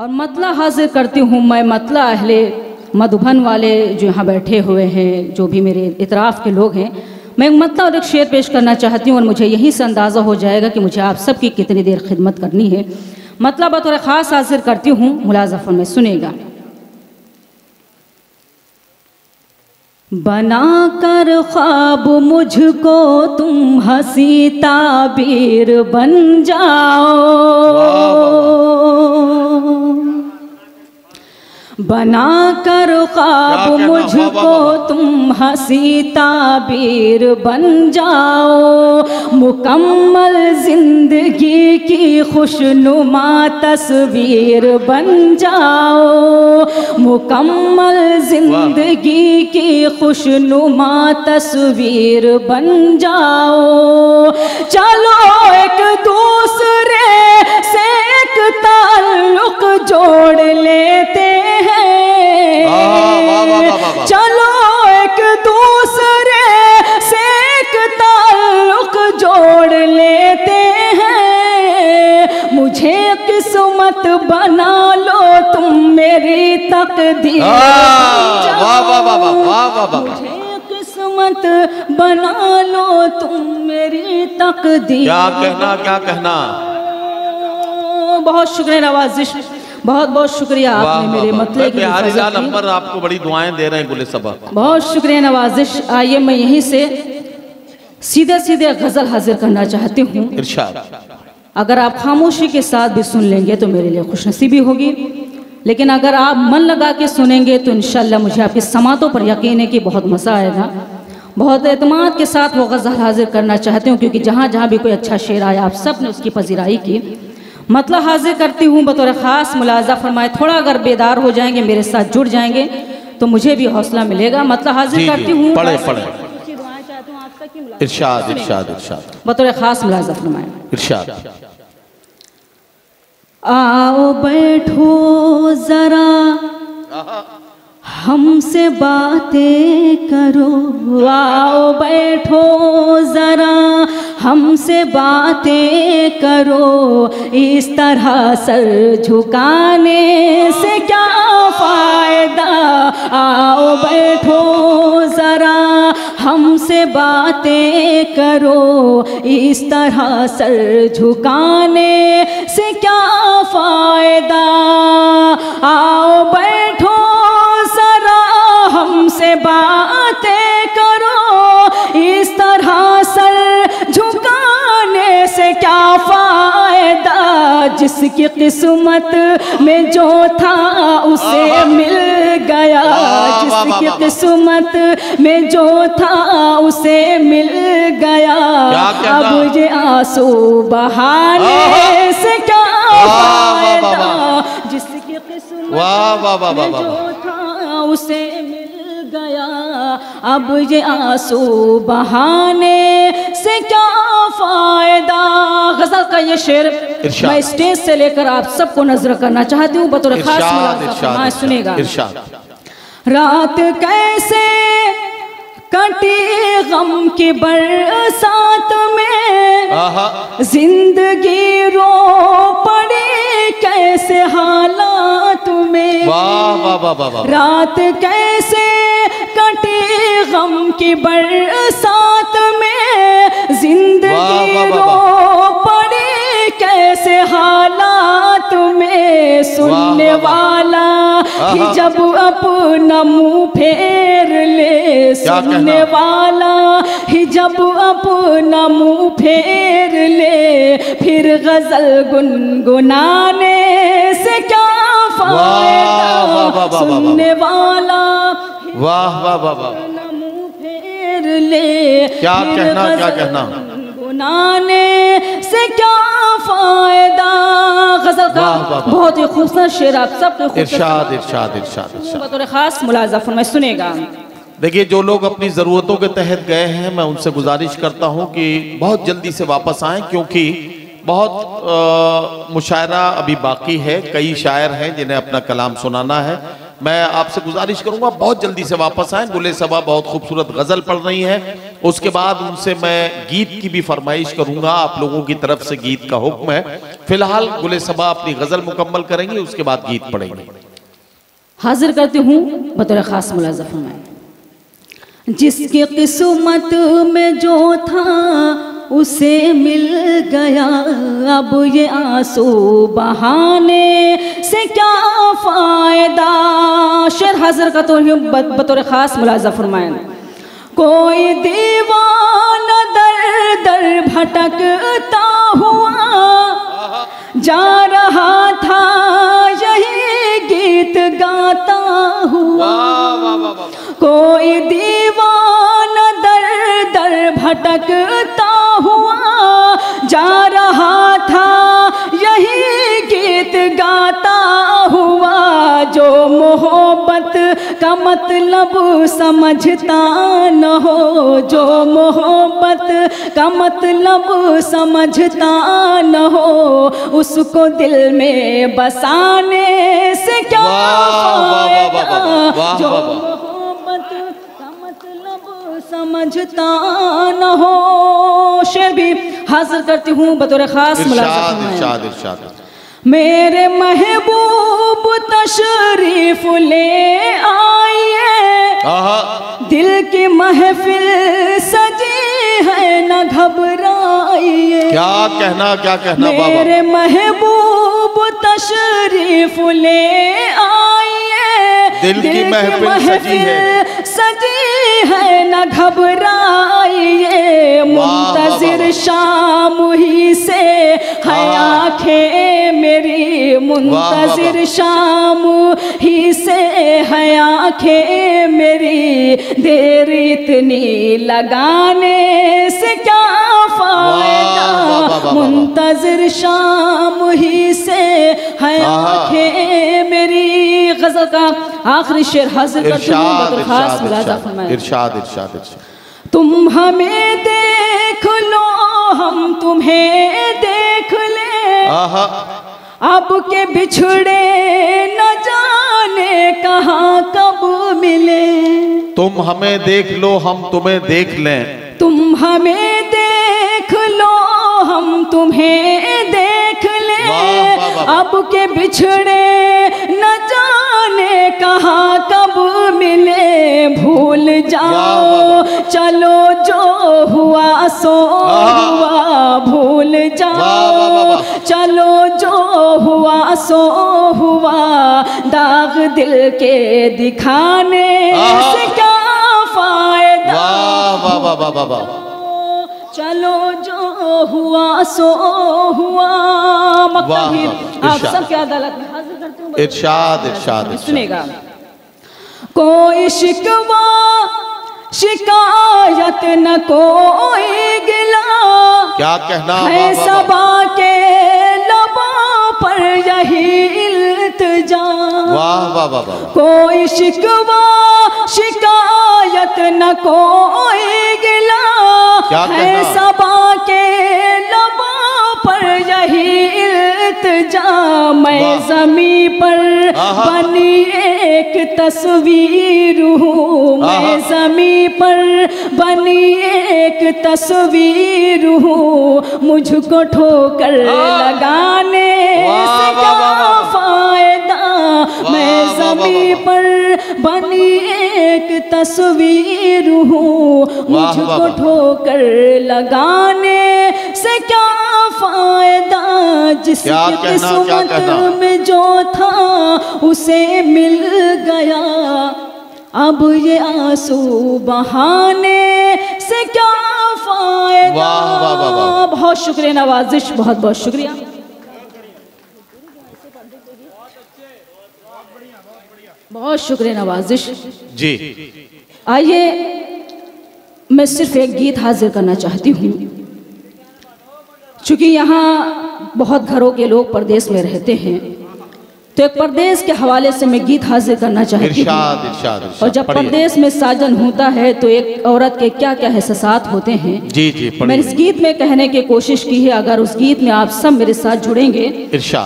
और मतला हाजिर करती हूँ मैं, मतला अहले मधुबन वाले जो यहाँ बैठे हुए हैं, जो भी मेरे इतराफ़ के लोग हैं, मैं एक मतला और एक शेर पेश करना चाहती हूँ और मुझे यहीं से अंदाज़ा हो जाएगा कि मुझे आप सबकी कितनी देर खिदमत करनी है। मतला बतौर ख़ास हाजिर करती हूँ, मुलाज़फ़र में सुनेगा। बना कर ख्वाब मुझको तुम हंसी ताबीर बन जाओ, बना कर ख्वाब मुझको तुम हंसी ताबीर बन जाओ, मुकम्मल जिंदगी की खुशनुमा तस्वीर बन जाओ, मुकम्मल जिंदगी की खुशनुमा तस्वीर बन जाओ। चलो एक दूसरे से एक ताल्लुक जोड़ लेते हैं, चलो एक दूसरे से एक ताल्लुक जोड़ लेते हैं, मुझे किस्मत बना लो तुम मेरी तकदीर, मुझे किस्मत बना लो तुम मेरी तकदीर। क्या कहना, क्या कहना। बहुत शुक्रिया नवाजिश, बहुत बहुत शुक्रिया आपने मेरे मतले की बिहारीलाल अंबर आपको बड़ी दुआएं दे रहे हैं गुले सबा। बहुत शुक्रिया नवाजिश। आइए मैं यहीं से सीधे सीधे गजल हाजिर करना चाहती हूँ। इरशाद। अगर आप खामोशी के साथ भी सुन लेंगे तो मेरे लिए खुशनसीबी होगी, लेकिन अगर आप मन लगा के सुनेंगे तो इंशाल्लाह मुझे आपकी समातों पर यकीन है कि बहुत मज़ा आएगा। बहुत एतमाद के साथ वो गज़ल हाजिर करना चाहती हूँ, क्योंकि जहाँ जहाँ भी कोई अच्छा शेर आया आप सब ने उसकी पजीराई की। मतलब हाजिर करती हूँ बतौर ख़ास, मुलाज़ा फरमाए थोड़ा अगर बेदार हो जाएंगे, मेरे साथ जुड़ जाएंगे तो मुझे भी हौसला मिलेगा। मतलब हाजिर करती हूँ, पढ़े पढ़े इरशाद इरशाद इरशाद बतौर ख़ास मुलाज़ा फरमाए। इरशाद। आओ बैठो जरा हमसे बातें करो, आओ बैठो ज़रा हमसे बातें करो, इस तरह सर झुकाने से क्या फ़ायदा, आओ बैठो ज़रा हमसे बातें करो, इस तरह सर झुकाने से क्या फ़ायदा, आओ बैठो हमसे बातें करो, इस तरह सर झुकाने से क्या फ़ायदा, जिसकी किस्मत में जो था उसे मिल गया, जिसकी किस्मत में जो था उसे मिल गया, अब ये आंसू बहाने से क्या फ़ायदा, जिसकी किस्मत में जो था उसे मिल गया, अब ये आंसू बहाने से क्या फ़ायदा। गज़ल का ये शेर मैं स्टेज से लेकर आप सबको नजर करना चाहती हूँ बतौर ख़ास, सुनेगा। रात कैसे कटी गम की बरसात में, जिंदगी रो पड़ी कैसे हालात में, रात कैसे कटी गम की बरसात में, जिंदगी रो पड़ी कैसे हालात में, सुनने वाला ही जब अपना मुंह फेर ले, सुनने वाला ही जब अपना मुंह फेर ले, फिर गजल गुनगुनाने से क्या फ़ायदा, सुनने वाला वाह वाह वाह वाह मुंह फेर ले, क्या कहना, क्या कहना, गुनाने से क्या फ़ायदा। गज़ल का बहुत ही खूबसूरत शेर आप सब इरशाद इरशाद इरशाद बतौर ख़ास मुलाज़ा फरमाए, सुनेगा। देखिए, जो लोग अपनी ज़रूरतों के तहत गए हैं, मैं उनसे गुजारिश करता हूं कि बहुत जल्दी से वापस आएं, क्योंकि बहुत मुशायरा अभी बाकी है, कई शायर हैं जिन्हें अपना कलाम सुनाना है। मैं आपसे गुजारिश करूंगा बहुत जल्दी से वापस आएं। गुले सबा बहुत खूबसूरत गज़ल पढ़ रही हैं, उसके बाद उनसे मैं गीत की भी फरमाइश करूंगा, आप लोगों की तरफ से गीत का हुक्म है। फिलहाल गुले सबा अपनी गजल मुकम्मल करेंगे, उसके बाद गीत पढ़ेंगे। हाजिर करती हूँ बतौर खास मुलाज़ा फरमाएं। जिसकी किस्मत में जो था उसे मिल गया, अब ये आंसू बहाने से क्या फायदा। शेर हाजिर करती हूँ बतौर खास मुलाज़ा फरमाएं। कोई दीवाना दर दर भटकता हुआ जा रहा था, यही गीत गाता हुआ। कोई दीवाना दर दर भटकता हुआ जा रहा था, यही गीत गाता हुआ। जो मोहब्बत का मतलब समझता न हो, जो मोहब्बत का मतलब समझता न हो, उसको दिल में बसाने से क्या फायदा। जो मोहब्बत का मतलब समझता न हो। शेर भी हाजिर करती हूँ बतौर खास मुलाज़ा। मेरे महबूब तशरीफ ले आइए, दिल की महफिल सजी है न घबराइए। क्या कहना मेरे महबूब तशरीफ ले आइए, दिल की महफिल सजी है न घबराइए। मुंतजिर शाम ही से है आँखें मेरी, मुंतजिर शाम ही से है आँखें मेरी। देर इतनी लगाने से क्या फायदा, मुंतजिर शाम ही से है आँखें मेरी। गज़ल का आखिरी शेर हाजिर करती हूँ बतौर खास मुलाज़ा फरमाएं। इरशाद। तुम हमें देख लो, हम तुम्हें देख ले, अब के बिछड़े न जाने कहाँ कब मिले। तुम हमें देख लो, हम तुम्हें देख लें। तुम हमें देख लो, हम तुम्हें देख लें, अब के बिछड़े न जाने कहाँ कब मिले। भूल जाओ चलो जो हुआ सो हुआ, भूल जाओ चलो जो हुआ सो हुआ। दाग दिल के दिखाने से क्या फायदा। चलो जो हुआ सो हुआ। मकतब आप सबके अदालत में हाजिर करते हूँ। इरशाद। सुनेगा। कोई शिकवा शिकायत न कोई गिला, क्या कहना है सबा के लबों पर यही इल्तिजा। कोई शिकवा शिकायत न कोई गिला, है सबा के लबों पर यही इल्तिजा। मैं ज़मीं पर बनी एक तस्वीर हूँ, मैं ज़मीं पर बनी एक तस्वीर हूँ। मुझको ठोकर लगाने से क्या फायदा। मैं ज़मीं पर बनी एक तस्वीर हूँ, मुझको ठोकर लगाने से क्या फायदा। जिसकी किस्मत में जो था उसे मिल गया, अब ये आंसू बहाने से क्या फायदा। बहुत शुक्रिया नवाजिश, बहुत बहुत शुक्रिया। बहुत शुक्रिया नवाजिश जी। आइए मैं सिर्फ एक गीत हाजिर करना चाहती हूँ, चूँकि यहाँ बहुत घरों के लोग परदेश में रहते हैं, तो एक परदेश के हवाले से मैं गीत हाजिर करना चाहती हूँ। और जब परदेश में साजन होता है तो एक औरत के क्या क्या एहसास होते हैं। जी मैंने इस गीत में कहने की कोशिश की है, अगर उस गीत में आप सब मेरे साथ जुड़ेंगे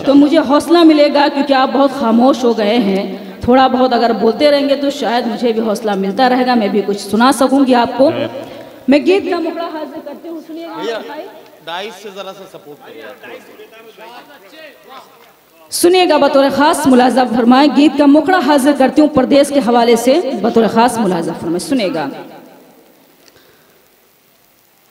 तो मुझे हौसला मिलेगा, क्योंकि आप बहुत खामोश हो गए हैं। थोड़ा बहुत अगर बोलते रहेंगे तो शायद मुझे भी हौसला मिलता रहेगा, मैं भी कुछ सुना सकूंगी आपको। मैं गीत का मुकड़ा हाजिर करती हूँ, सुनिएगा। डाइस से जरा सा सपोर्ट करिए। सुनिएगा बतौर खास मुलाजा फरमाए। गीत का मुखड़ा हाजिर करती हूँ प्रदेश के हवाले से, बतौर खास मुलाजा फरमाए। सुनिएगा।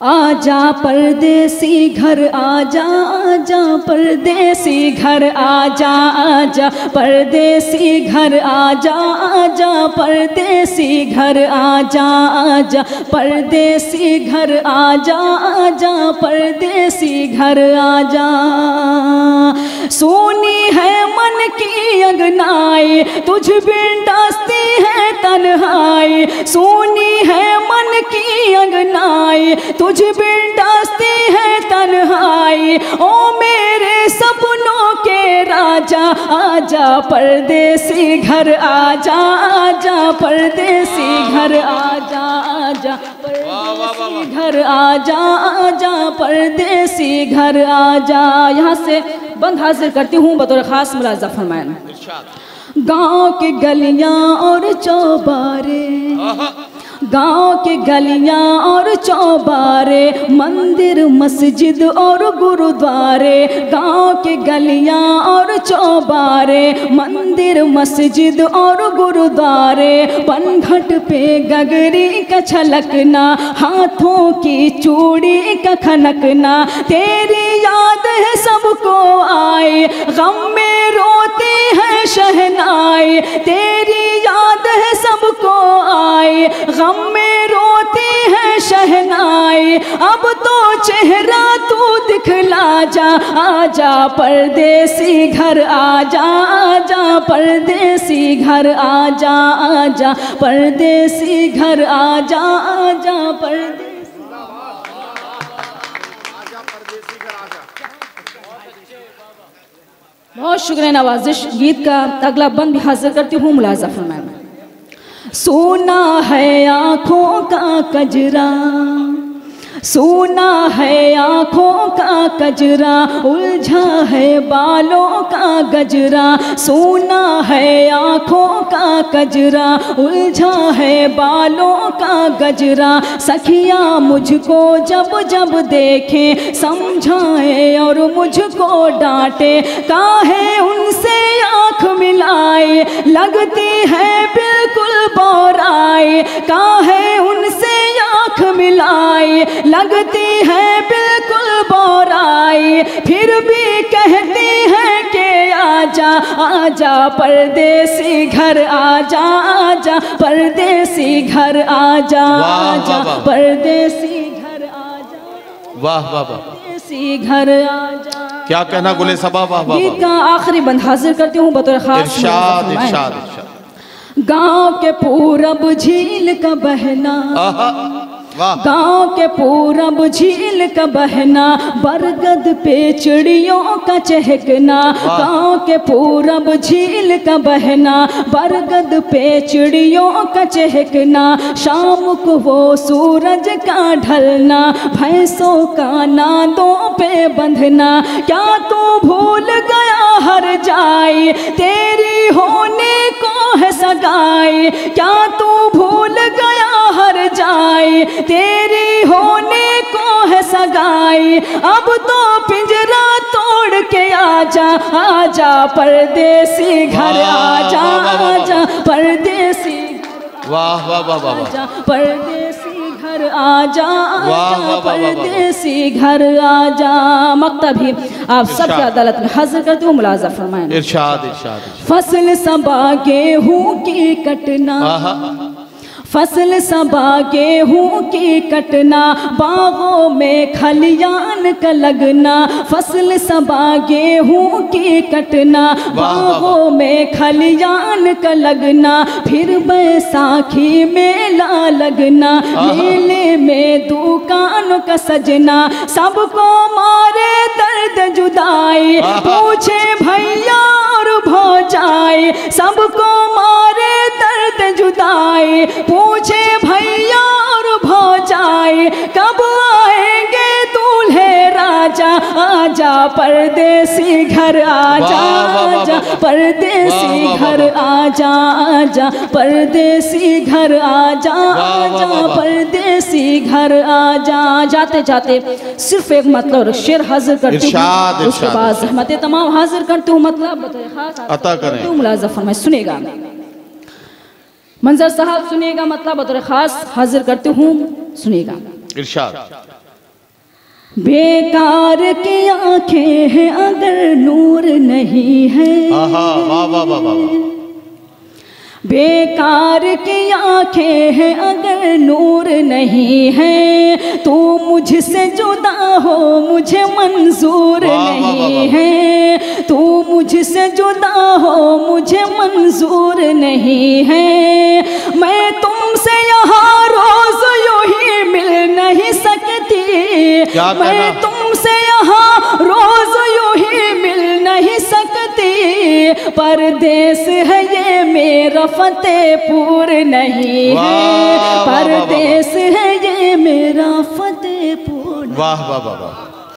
आजा परदेसी घर आजा, आजा परदेसी घर आजा, आजा परदेसी घर आजा, आजा परदेसी घर आजा, आजा परदेसी घर आजा, आजा परदेसी घर आजा। सोनी है मन की अगनाई, तुझ बिन डसती है तन्हाई। सोनी है मन की अगनाई, तुझ बिन डसती है तन्हाई। ओ मेरे सपनों के राजा, आजा परदेसी घर आजा, आजा परदेसी घर आजा, आजा परदेसी घर आजा, आजा परदेसी घर आजा। यहाँ से बंद हाजिर करती हूँ बतौर खास मुलाजा फरमाएं। गाँव के गलियाँ और चौबारे, गाँव के गलियाँ और चौबारे, मंदिर मस्जिद और गुरुद्वारे। गाँव के गलियाँ और चौबारे, मंदिर मस्जिद और गुरुद्वारे। पनघट पे गगरी का छलकना, हाथों की चूड़ी का खनकना। तेरी याद है सबको आए, गम में रोती है शहनाई। तेरी याद है सबको आए, गम में रोती है शहनाई। अब तो चेहरा तू दिखला जा, आजा परदेसी घर आजा, आजा परदेसी घर आजा, आजा परदेसी घर आजा, आजा परदेसी। बहुत शुक्रिया नवाजिश। गीत का अगला बंद भी हाजिर करती हूँ मुलाजा फरमाएं। सोना है आँखों का कजरा, सोना है आँखों का कजरा, उलझा है बालों का गजरा। सोना है आँखों का कजरा, उलझा है बालों का गजरा। सखिया मुझको जब जब देखें, समझाए और मुझको डांटे। काहे उनसे आँख मिलाए, लगती है बिल्कुल बोराई। काहे उनसे आँख मिलाए, लगती है बिल्कुल बोराई। फिर भी कहती है कि आजा, आजा परदेसी घर आजा, आजा परदेसी घर आजा, आजा परदेसी घर आजा। वाह वाह वाह, परदेसी घर आजा। क्या कहना गुले सबा, वाह वाह। गीत का आखिरी बंद हाजिर करती हूँ बतौर खास। इरशाद इरशाद इरशाद। गाँव के पूरब झील का बहना, गाँव के पूरब झील का बहना, बरगद पे चिड़ियों का चहकना। गाँव के पूरब झील का बहना, बरगद पे चिड़ियों का चहकना। शाम को वो सूरज का ढलना, भैंसों का नादों पे बंधना। क्या तू भूल गया हर जाए, तेरी होने को है सगाई। क्या तू भूल गया हर जाए, तेरी होने को है सगाई। अब तो पिंजरा तोड़ के आजा, आजा परदेसी घर आजा, आजा परदेसी। वाह वाह वाह वाह, आजा परदेसी घर आजा, आजा परदेसी घर आजा। मकतब ही आप सबकी अदालत में हाजिर करते हुए मुलाजा फरमाएं। इरशाद इरशाद। फसल सबा गेहूं की कटना, फसल सबा गेहूं की कटना। बागों में खलियान का लगना, फसल सबा गेहूं की कटना। बागों में खलियान का लगना। फिर बैसाखी मेला लगना, मेले में दुकान का सजना। सबको मारे दर्द जुदाई, पूछे भैया और भौजाई। सबको मारे दर्द जुदाई, पूछे भैया और भौजाई। कब आएंगे दूल्हे राजा, आजा परदेसी घर आजा, आजा परदेसी घर आजा, आजा परदेसी घर आजा, आजा परदेसी घर आजा। जाते जाते सिर्फ एक मतलब शेर हाजिर करती हूँ, उसके बाद ज़हमत तमाम हाजिर करती हूँ, मतलब अता करें। मुलाज़ा फरमाए, सुनेगा मंजर साहब, सुनिएगा, मतलब बतौर खास हाजिर करती हूँ, सुनिएगा। इरशाद। बेकार की आंखें हैं अगर नूर नहीं है, वाह वाह वाह वाह। बेकार की आंखें हैं अगर नूर नहीं है, तू मुझसे जुदा हो मुझे मंजूर नहीं है, तू मुझसे जुदा हो मुझे मंजूर नहीं है। मैं तुमसे यहाँ रोज यूं ही मिल नहीं सकती, मैं तुमसे यहाँ रोज यूं ही मिल नहीं सकती, परदेस है ये मेरा फतेहपुर नहीं है, परदेस है ये मेरा फतेहपुर। वाह वाह वाह वाह।